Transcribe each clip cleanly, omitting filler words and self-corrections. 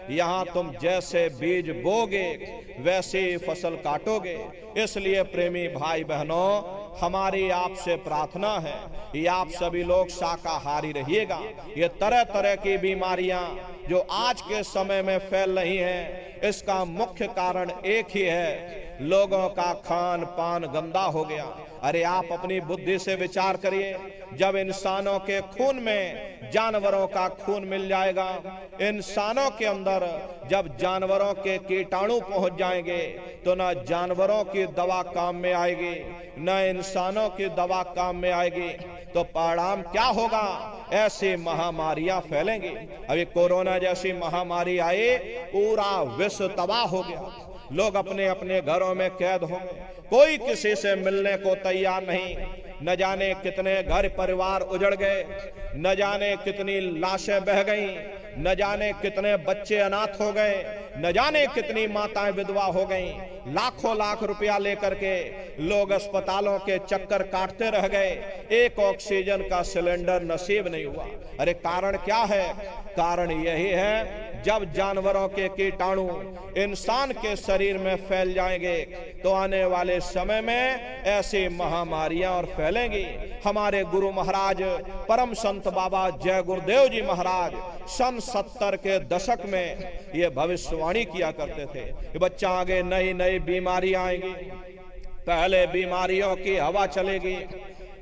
यहाँ तुम जैसे बीज बोगे वैसे फसल काटोगे। इसलिए प्रेमी भाई बहनों, हमारी आपसे प्रार्थना है कि आप सभी लोग शाकाहारी रहिएगा। ये तरह तरह की बीमारियां जो आज के समय में फैल रही हैं, इसका मुख्य कारण एक ही है, लोगों का खान पान गंदा हो गया। अरे आप अपनी बुद्धि से विचार करिए, जब इंसानों के खून में जानवरों का खून मिल जाएगा, इंसानों के अंदर जब जानवरों के कीटाणु पहुंच जाएंगे, तो न जानवरों की दवा काम में आएगी न इंसानों की दवा काम में आएगी। तो परिणाम क्या होगा? ऐसी महामारियां फैलेंगी। अभी कोरोना जैसी महामारी आई, पूरा विश्व तबाह हो गया। लोग अपने अपने घरों में कैद हो गए, कोई किसी से मिलने को तैयार नहीं। न जाने कितने घर परिवार उजड़ गए, न जाने कितनी लाशें बह गईं, न जाने कितने बच्चे अनाथ हो गए, न जाने कितनी माताएं विधवा हो गईं। लाखों लाख रुपया लेकर के लोग अस्पतालों के चक्कर काटते रह गए, एक ऑक्सीजन का सिलेंडर नसीब नहीं हुआ। अरे कारण क्या है? कारण यही है, जब जानवरों के कीटाणु इंसान के शरीर में फैल जाएंगे, तो आने वाले समय में ऐसी महामारियां और फैलेंगी। हमारे गुरु महाराज परम संत बाबा जय गुरुदेव जी महाराज सन 70 के दशक में ये भविष्यवाणी किया करते थे कि बच्चा आगे नई नई बीमारियां आएंगी। पहले बीमारियों की हवा चलेगी,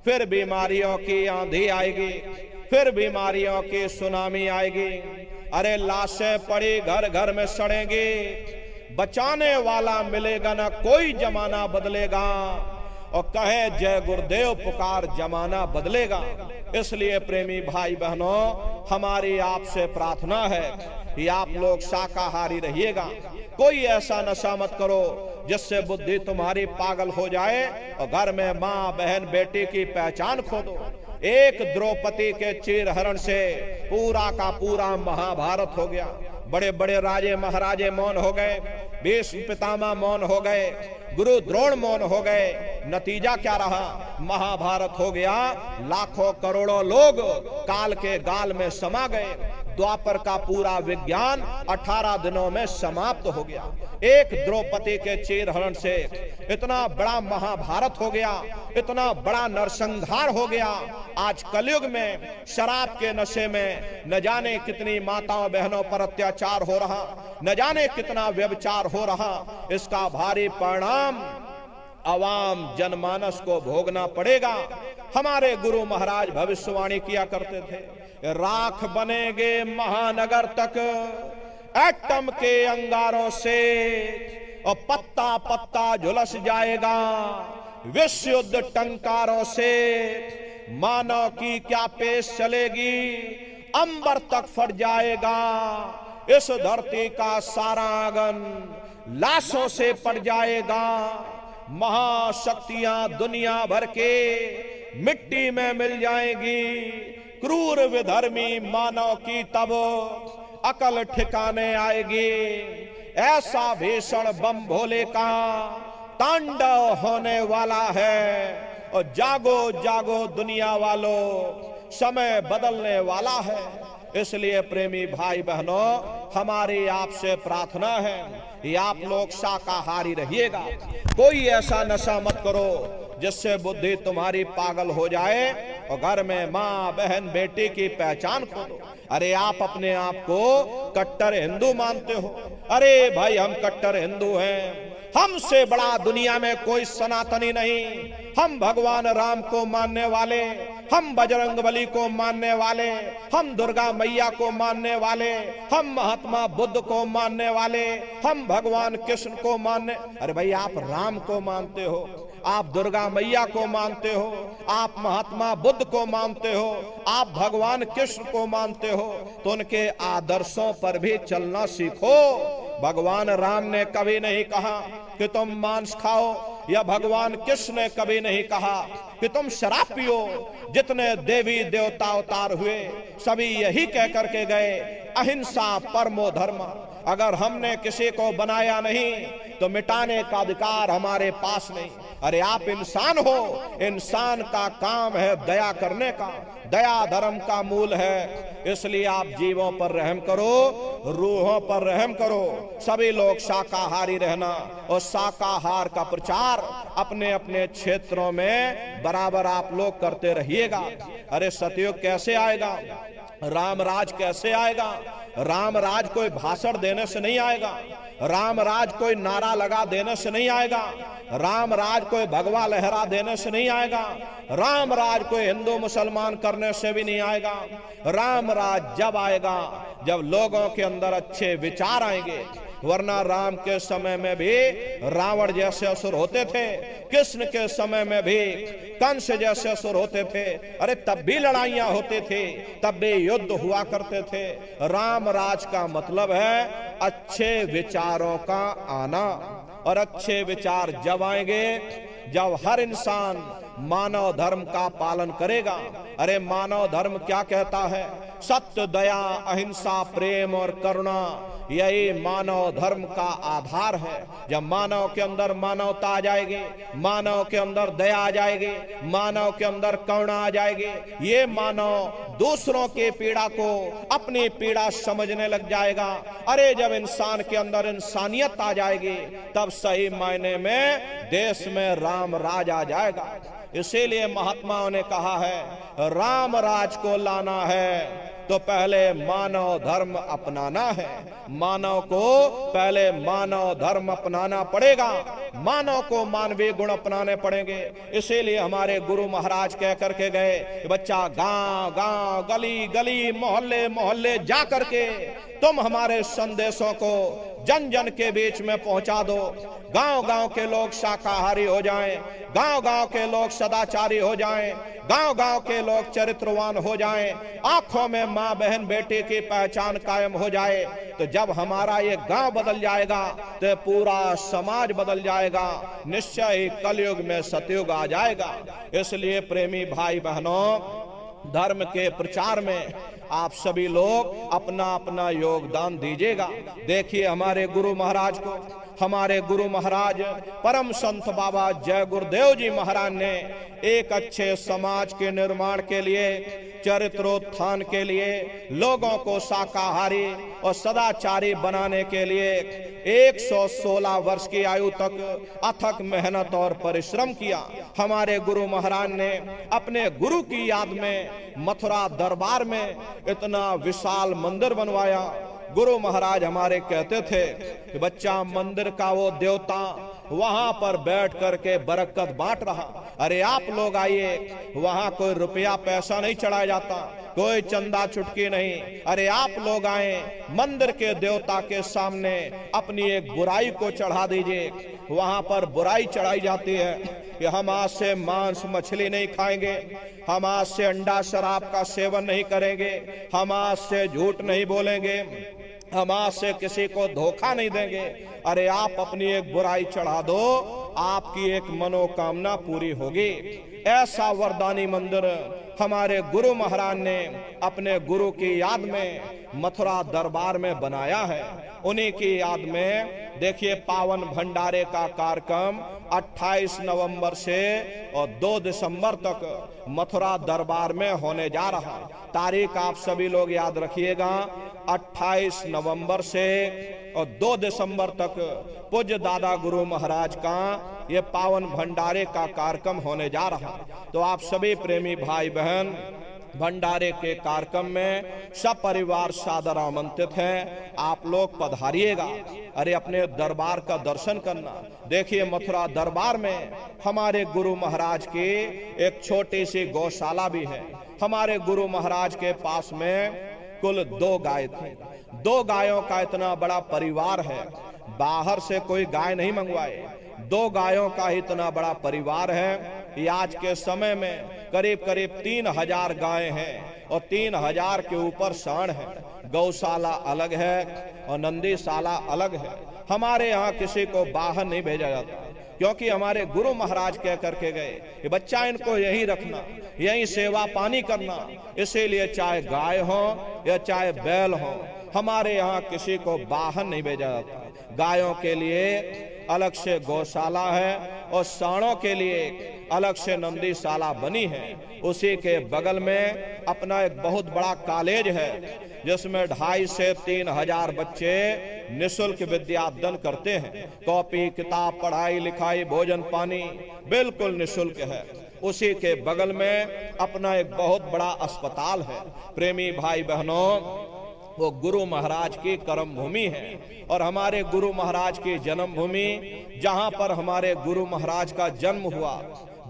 फिर बीमारियों की आंधी आएगी, फिर बीमारियों की सुनामी आएगी। अरे लाशें पड़ी घर घर में सड़ेंगी, बचाने वाला मिलेगा ना कोई, जमाना बदलेगा। और कहे जय गुरुदेव पुकार, जमाना बदलेगा। इसलिए प्रेमी भाई बहनों, हमारी आपसे प्रार्थना है कि आप लोग शाकाहारी रहिएगा। कोई ऐसा नशा मत करो जिससे बुद्धि तुम्हारी पागल हो जाए और घर में माँ बहन बेटी की पहचान खो दो। एक द्रौपदी के चीरहरण से पूरा का पूरा महाभारत हो गया। बड़े बड़े राजे महाराजे मौन हो गए, भीष्म पितामह मौन हो गए, गुरु द्रोण मौन हो गए। नतीजा क्या रहा? महाभारत हो गया। लाखों करोड़ों लोग काल के गाल में समा गए। द्वापर का पूरा विज्ञान 18 दिनों में समाप्त हो गया। एक द्रौपदी के चीरहरण से इतना बड़ा महाभारत हो गया, इतना बड़ा नरसंहार हो गया। आज कलयुग में शराब के नशे में न जाने कितनी माताओं बहनों पर अत्याचार हो रहा, न जाने कितना व्यभिचार हो रहा। इसका भारी परिणाम आवाम जनमानस को भोगना पड़ेगा। हमारे गुरु महाराज भविष्यवाणी किया करते थे, राख बनेंगे महानगर तक एटम के अंगारों से, और पत्ता पत्ता झुलस जाएगा विश्व युद्ध टंकारों से। मानव की क्या पेश चलेगी, अंबर तक फट जाएगा इस धरती का सारा आंगन, लाशों से पड़ जाएगा। महाशक्तियां दुनिया भर के मिट्टी में मिल जाएंगी। क्रूर विधर्मी मानव की तब अकल ठिकाने आएगी। ऐसा भीषण बम भोले का तांडव होने वाला है। और जागो जागो दुनिया वालों, समय बदलने वाला है। इसलिए प्रेमी भाई बहनों, हमारी आपसे प्रार्थना है कि आप लोग शाकाहारी रहिएगा। कोई ऐसा नशा मत करो जिससे बुद्धि तुम्हारी पागल हो जाए और घर में माँ बहन बेटी की पहचान खो दो। अरे आप अपने आप को कट्टर हिंदू मानते हो। अरे भाई, हम कट्टर हिंदू हैं, हमसे बड़ा दुनिया में कोई सनातनी नहीं। हम भगवान राम को मानने वाले, हम बजरंगबली को मानने वाले, हम दुर्गा मैया को मानने वाले, हम महात्मा बुद्ध को मानने वाले, हम भगवान कृष्ण को मानने। अरे भाई, आप राम को मानते हो, आप दुर्गा मैया को मानते हो, आप महात्मा बुद्ध को मानते हो, आप भगवान कृष्ण को मानते हो, तो उनके आदर्शों पर भी चलना सीखो। भगवान राम ने कभी नहीं कहा कि तुम मांस खाओ, या भगवान कृष्ण ने कभी नहीं कहा कि तुम शराब पियो। जितने देवी देवता अवतार हुए सभी यही कह करके गए, अहिंसा परमो धर्म। अगर हमने किसी को बनाया नहीं तो मिटाने का अधिकार हमारे पास नहीं। अरे आप इंसान हो, इंसान का काम है दया करने का, दया धर्म का मूल है। इसलिए आप जीवों पर रहम करो, रूहों पर रहम करो। सभी लोग शाकाहारी रहना और शाकाहार का प्रचार अपने अपने क्षेत्रों में बराबर आप लोग करते रहिएगा। अरे सतयुग कैसे आएगा, राम राज कैसे आएगा? राम राज कोई भाषण देने से नहीं आएगा, राम राज कोई नारा लगा देने से नहीं आएगा, राम राज कोई भगवा लहरा देने से नहीं आएगा, राम राज कोई हिंदू मुसलमान करने से भी नहीं आएगा। राम राज जब आएगा जब लोगों के अंदर अच्छे विचार आएंगे। वरना राम के समय में भी रावण जैसे असुर होते थे, कृष्ण के समय में भी कंस जैसे असुर होते थे। अरे तब भी लड़ाइयां होती थी, तब भी युद्ध हुआ करते थे। राम राज का मतलब है अच्छे विचारों का आना, और अच्छे विचार जब आएंगे जब हर इंसान मानव धर्म का पालन करेगा। अरे मानव धर्म क्या कहता है? सत्य, दया, अहिंसा, प्रेम और करुणा, यही मानव धर्म का आधार है। जब मानव के अंदर मानवता आ जाएगी, मानव के अंदर दया आ जाएगी, मानव के अंदर करुणा आ जाएगी, ये मानव दूसरों की पीड़ा को अपनी पीड़ा समझने लग जाएगा। अरे जब इंसान के अंदर इंसानियत आ जाएगी तब सही मायने में देश में राम राज आ जाएगा। इसीलिए महात्माओं ने कहा है राम राज को लाना है तो पहले मानव धर्म अपनाना है। मानव को पहले मानव धर्म अपनाना पड़ेगा, मानव को मानवीय गुण अपनाने पड़ेंगे। इसीलिए हमारे गुरु महाराज कह करके गए, बच्चा गांव गांव, गली गली, मोहल्ले मोहल्ले जा करके तुम हमारे संदेशों को जन जन के बीच में पहुंचा दो। गांव गांव के लोग शाकाहारी हो जाएं, गांव गांव के लोग सदाचारी हो जाएं, गांव गांव के लोग चरित्रवान हो जाएं, आंखों में माँ बहन बेटे की पहचान कायम हो जाए। तो जब हमारा ये गांव बदल जाएगा तो पूरा समाज बदल जाएगा, निश्चय ही कलयुग में सतयुग आ जाएगा। इसलिए प्रेमी भाई बहनों, धर्म के प्रचार में आप सभी लोग अपना अपना योगदान दीजिएगा। देखिए हमारे गुरु महाराज को, हमारे गुरु महाराज परम संत बाबा जय गुरुदेव जी महाराज ने एक अच्छे समाज के निर्माण के लिए, चरित्रोत्थान के लिए, लोगों को शाकाहारी और सदाचारी बनाने के लिए 116 वर्ष की आयु तक अथक मेहनत और परिश्रम किया। हमारे गुरु महाराज ने अपने गुरु की याद में मथुरा दरबार में इतना विशाल मंदिर बनवाया। गुरु महाराज हमारे कहते थे कि बच्चा, मंदिर का वो देवता वहां पर बैठ करके बरकत बांट रहा। अरे आप लोग आइए, वहां कोई रुपया पैसा नहीं चढ़ाया जाता, कोई चंदा चुटकी नहीं। अरे आप लोग आए, मंदिर के देवता के सामने अपनी एक बुराई को चढ़ा दीजिए। वहां पर बुराई चढ़ाई जाती है कि हम आज से मांस मछली नहीं खाएंगे, हम आज से अंडा शराब का सेवन नहीं करेंगे, हम आज से झूठ नहीं बोलेंगे, हम आज से किसी को धोखा नहीं देंगे। अरे आप अपनी एक बुराई चढ़ा दो, आपकी एक मनोकामना पूरी होगी। ऐसा वरदानी मंदिर हमारे गुरु महाराज ने अपने गुरु की याद में मथुरा दरबार में बनाया है। उन्हीं की याद में देखिए पावन भंडारे का कार्यक्रम 28 नवंबर से और 2 दिसंबर तक मथुरा दरबार में होने जा रहा है। तारीख आप सभी लोग याद रखिएगा, 28 नवंबर से और 2 दिसंबर तक पूज्य दादा गुरु महाराज का ये पावन भंडारे का कार्यक्रम होने जा रहा है। तो आप सभी प्रेमी भाई बहन भंडारे के कार्यक्रम में सब परिवार सादर आमंत्रित हैं, आप लोग पधारिएगा। अरे अपने दरबार का दर्शन करना। देखिए मथुरा दरबार में हमारे गुरु महाराज की एक छोटी सी गौशाला भी है। हमारे गुरु महाराज के पास में कुल 2 गाय थी। 2 गायों का इतना बड़ा परिवार है, बाहर से कोई गाय नहीं मंगवाए, 2 गायों का इतना बड़ा परिवार है। आज के समय में करीब करीब 3000 गायें हैं और 3000 के ऊपर सांड है। गौशाला अलग है और नंदीशाला अलग है। हमारे यहाँ किसी को बाहर नहीं भेजा जाता, क्योंकि हमारे गुरु महाराज कह करके गए कि बच्चा इनको यहीं रखना, यहीं सेवा पानी करना। इसीलिए चाहे गाय हो या चाहे बैल हो, हमारे यहाँ किसी को बाहर नहीं भेजा जाता। गायों के लिए अलग से गौशाला है और सांडों के लिए अलग से नंदीशाला बनी है। उसी के बगल में अपना एक बहुत बड़ा कॉलेज है जिसमें 2,500 से 3,000 बच्चे निःशुल्क विद्यादान करते हैं। कॉपी किताब, पढ़ाई लिखाई, भोजन पानी बिल्कुल निःशुल्क है। उसी के बगल में अपना एक बहुत बड़ा अस्पताल है। प्रेमी भाई बहनों, वो गुरु महाराज की कर्म भूमि है और हमारे गुरु महाराज की जन्मभूमि, जहां पर हमारे गुरु महाराज का जन्म हुआ,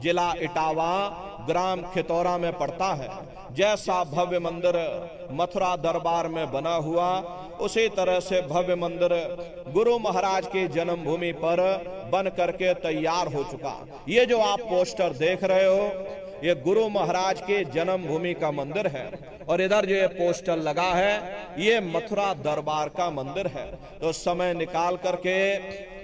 जिला इटावा, ग्राम खितौरा में पड़ता है। जैसा भव्य मंदिर मथुरा दरबार में बना हुआ, उसी तरह से भव्य मंदिर गुरु महाराज की जन्मभूमि पर बन करके तैयार हो चुका। ये जो आप पोस्टर देख रहे हो, ये गुरु महाराज की जन्मभूमि का मंदिर है और इधर जो ये पोस्टर लगा है, ये मथुरा दरबार का मंदिर है। तो समय निकाल करके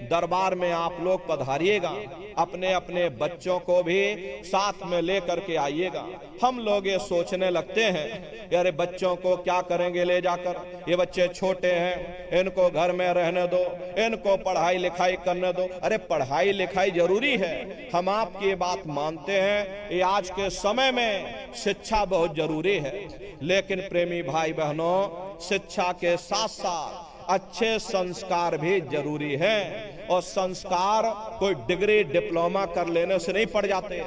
दरबार में आप लोग पधारिएगा, अपने अपने बच्चों को भी साथ में ले करके आइएगा। हम लोग ये सोचने लगते हैं, यार बच्चों को क्या करेंगे ले जाकर, ये बच्चे छोटे हैं, इनको घर में रहने दो, इनको पढ़ाई लिखाई करने दो। अरे पढ़ाई लिखाई जरूरी है, हम आपकी बात मानते हैं, ये आज के समय में शिक्षा बहुत जरूरी है। लेकिन प्रेमी भाई बहनों, शिक्षा के साथ साथ अच्छे संस्कार भी जरूरी हैं और संस्कार कोई डिग्री डिप्लोमा कर लेने से नहीं पड़ जाते।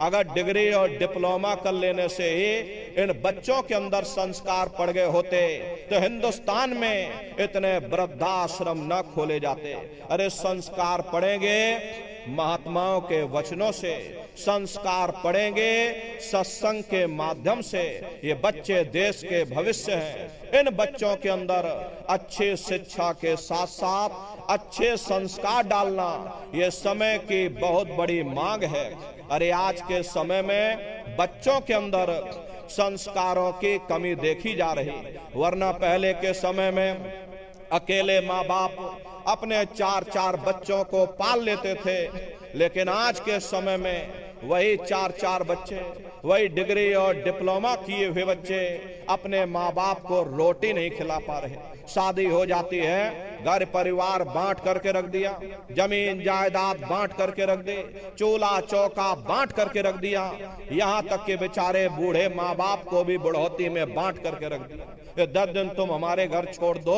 अगर डिग्री और डिप्लोमा कर लेने से ही इन बच्चों के अंदर संस्कार पड़ गए होते तो हिंदुस्तान में इतने वृद्धाश्रम न खोले जाते। अरे संस्कार पड़ेंगे महात्माओं के वचनों से, संस्कार पड़ेंगे सत्संग के माध्यम से। ये बच्चे देश के भविष्य हैं। इन बच्चों के अंदर अच्छी शिक्षा के साथ साथ अच्छे संस्कार डालना ये समय की बहुत बड़ी मांग है। अरे आज के समय में बच्चों के अंदर संस्कारों की कमी देखी जा रही, वरना पहले के समय में अकेले माँ बाप अपने 4-4 बच्चों को पाल लेते थे, लेकिन आज के समय में वही 4-4 बच्चे, वही डिग्री और डिप्लोमा किए हुए बच्चे अपने माँ बाप को रोटी नहीं खिला पा रहे। शादी हो जाती है, घर परिवार बांट करके रख दिया, जमीन जायदाद बांट करके रख दी, चूल्हा चौका बांट करके रख दिया, यहाँ तक कि बेचारे बूढ़े माँ बाप को भी बुढ़ौती में बांट करके रख दिया। 10 दिन तुम हमारे घर छोड़ दो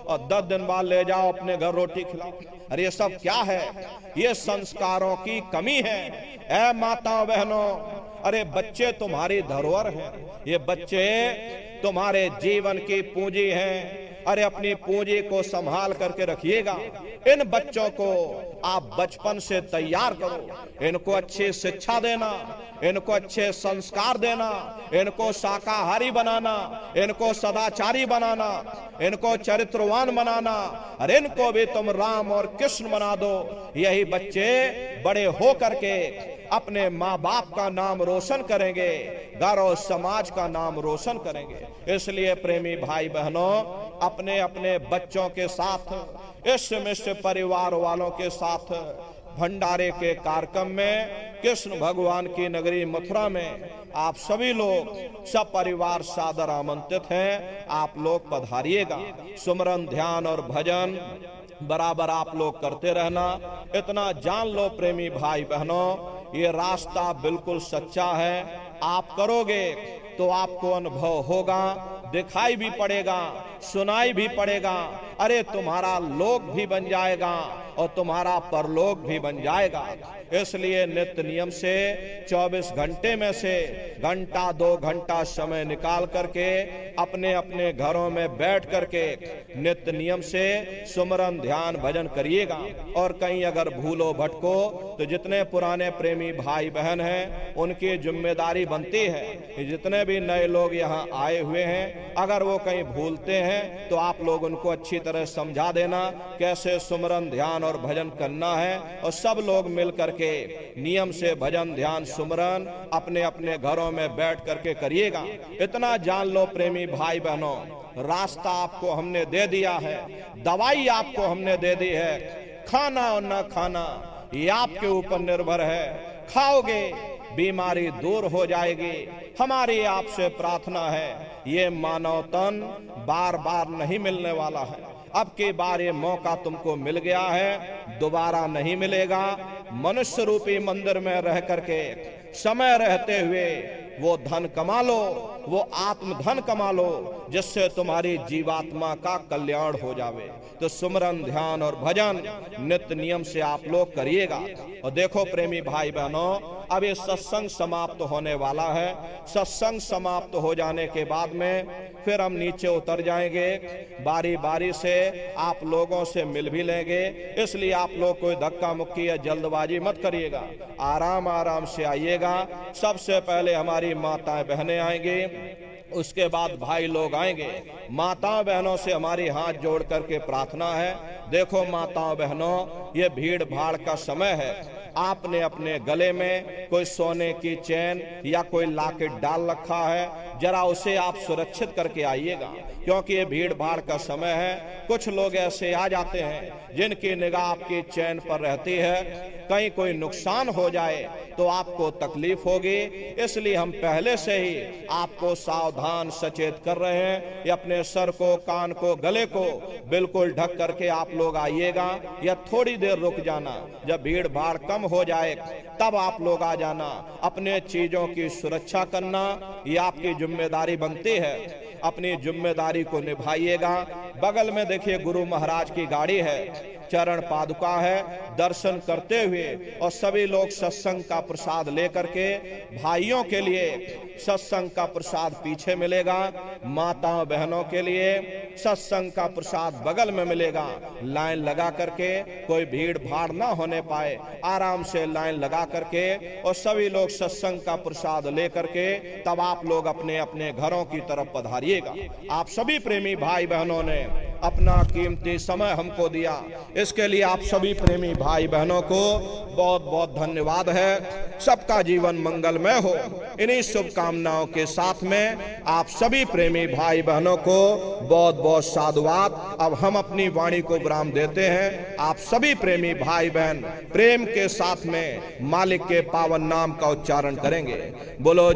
और 10 दिन बाद ले जाओ अपने घर रोटी खिलाओ। अरे ये सब क्या है? ये संस्कारों की कमी है। ऐ माताओं बहनों, अरे बच्चे तुम्हारी धरोहर हैं, ये बच्चे तुम्हारे जीवन की पूंजी हैं। अरे अपनी पूंजी को संभाल करके रखिएगा। इन बच्चों को आप बचपन से तैयार करो, इनको अच्छी शिक्षा देना, इनको अच्छे संस्कार देना, इनको शाकाहारी बनाना, इनको सदाचारी बनाना, इनको चरित्रवान बनाना। अरे इनको भी तुम राम और कृष्ण बना दो। यही बच्चे बड़े हो करके अपने माँ बाप का नाम रोशन करेंगे, घर और समाज का नाम रोशन करेंगे। इसलिए प्रेमी भाई बहनों, अपने अपने बच्चों के साथ, इस मिश्र परिवार वालों के साथ भंडारे के कार्यक्रम में कृष्ण भगवान की नगरी मथुरा में आप सभी लोग सब परिवार सादर आमंत्रित हैं। आप लोग पधारिएगा। सुमरन, ध्यान और भजन बराबर आप लोग करते रहना। इतना जान लो प्रेमी भाई बहनों, ये रास्ता बिल्कुल सच्चा है। आप करोगे तो आपको अनुभव होगा, दिखाई भी पड़ेगा, सुनाई भी पड़ेगा। अरे तुम्हारा लोक भी बन जाएगा और तुम्हारा परलोक भी बन जाएगा। इसलिए नित्य नियम से 24 घंटे में से घंटा 2 घंटा समय निकाल करके अपने अपने घरों में बैठ करके नित्य नियम से सुमरन, ध्यान, भजन करिएगा। और कहीं अगर भूलो भटको तो जितने पुराने प्रेमी भाई बहन हैं उनकी जिम्मेदारी बनती है कि जितने भी नए लोग यहाँ आए हुए हैं, अगर वो कहीं भूलते हैं तो आप लोग उनको अच्छी तरह समझा देना कैसे सुमरन, ध्यान और भजन करना है। और सब लोग मिल करके नियम से भजन, ध्यान, सुमरन अपने अपने घरों में बैठ करके करिएगा। इतना जान लो प्रेमी भाई बहनों, रास्ता आपको हमने दे दिया है, दवाई आपको हमने दे दी है। खाना और न खाना ये आपके ऊपर निर्भर है। खाओगे बीमारी दूर हो जाएगी। हमारी आपसे प्रार्थना है, ये मानव तन बार बार नहीं मिलने वाला है। अब की बार ये मौका तुमको मिल गया है, दोबारा नहीं मिलेगा। मनुष्य रूपी मंदिर में रह करके समय रहते हुए वो धन कमा लो, वो आत्मधन कमा लो, जिससे तुम्हारी जीवात्मा का कल्याण हो जावे। तो सुमरन, ध्यान और भजन नित्य नियम से आप लोग करिएगा। और देखो प्रेमी भाई बहनों, अब ये सत्संग समाप्त होने वाला है। सत्संग समाप्त हो जाने के बाद में फिर हम नीचे उतर जाएंगे, बारी बारी से आप लोगों से मिल भी लेंगे। इसलिए आप लोग कोई धक्का मुक्की या जल्दबाजी मत करिएगा, आराम आराम से आइएगा। सबसे पहले हमारी माताएं बहनें आएंगी, उसके बाद भाई लोग आएंगे। माताओं बहनों से हमारी हाथ जोड़ करके प्रार्थना है। देखो माताओं बहनों, ये भीड़ भाड़ का समय है। आपने अपने गले में कोई सोने की चैन या कोई लॉकेट डाल रखा है, जरा उसे आप सुरक्षित करके आइएगा, क्योंकि ये भीड़ भाड़ का समय है। कुछ लोग ऐसे आ जाते हैं जिनकी निगाह आपकी चैन पर रहती है, कहीं कोई नुकसान हो जाए तो आपको तकलीफ होगी। इसलिए हम पहले से ही आपको सावधान सचेत कर रहे हैं। ये अपने सर को, कान को, गले को बिल्कुल ढक करके आप लोग आइएगा, या थोड़ी देर रुक जाना। जब भीड़ भाड़ कम हो जाए तब आप लोग आ जाना। अपने चीजों की सुरक्षा करना ये आपकी जिम्मेदारी बनती है। अपनी जिम्मेदारी को निभाइएगा। बगल में देखिए गुरु महाराज की गाड़ी है, चरण पादुका है। दर्शन करते हुए और सभी लोग सत्संग का प्रसाद लेकर के, भाइयों के लिए सत्संग का प्रसाद पीछे मिलेगा, माताओं बहनों के लिए सत्संग का प्रसाद बगल में मिलेगा। लाइन लगा करके, कोई भीड़ भाड़ ना होने पाए, आराम से लाइन लगा करके और सभी लोग सत्संग का प्रसाद लेकर के तब आप लोग अपने अपने घरों की तरफ पधारिएगा। आप सभी प्रेमी भाई बहनों ने अपना कीमती समय हमको दिया, इसके लिए आप सभी प्रेमी भाई बहनों को बहुत बहुत धन्यवाद है। सबका जीवन मंगलमय हो, इन्हीं शुभकामनाओं के साथ में आप सभी प्रेमी भाई बहनों को बहुत बहुत साधुवाद। अब हम अपनी वाणी को विराम देते हैं। आप सभी प्रेमी भाई बहन प्रेम के साथ में मालिक के पावन नाम का उच्चारण करेंगे। बोलो